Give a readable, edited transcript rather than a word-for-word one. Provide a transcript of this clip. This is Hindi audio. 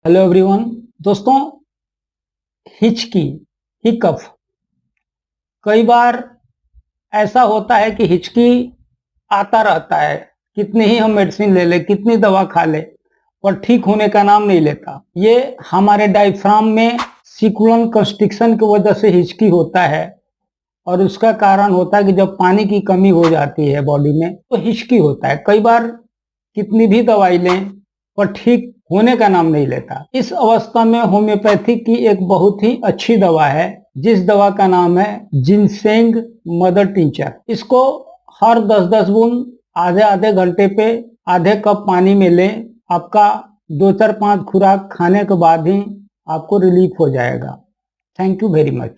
Hello everyone. दोस्तों, हिचकी, हिकअप, कई बार ऐसा होता है कि हिचकी आता रहता है। कितनी ही हम मेडिसिन ले लें, कितनी दवा खा ले, पर ठीक होने का नाम नहीं लेता। ये हमारे डायफ्राम में सिकुड़न कंस्ट्रिक्शन की वजह से हिचकी होता है और उसका कारण होता है कि जब पानी की कमी हो जाती है बॉडी में तो हिचकी होता है। कई बार कितनी भी दवाई लें पर ठीक होने का नाम नहीं लेता। इस अवस्था में होम्योपैथी की एक बहुत ही अच्छी दवा है, जिस दवा का नाम है जिनसेंग मदर टिंचर। इसको हर 10-10 बूंद आधे आधे घंटे पे आधे कप पानी में लें। आपका 2-4-5 खुराक खाने के बाद ही आपको रिलीफ हो जाएगा। Thank you very much.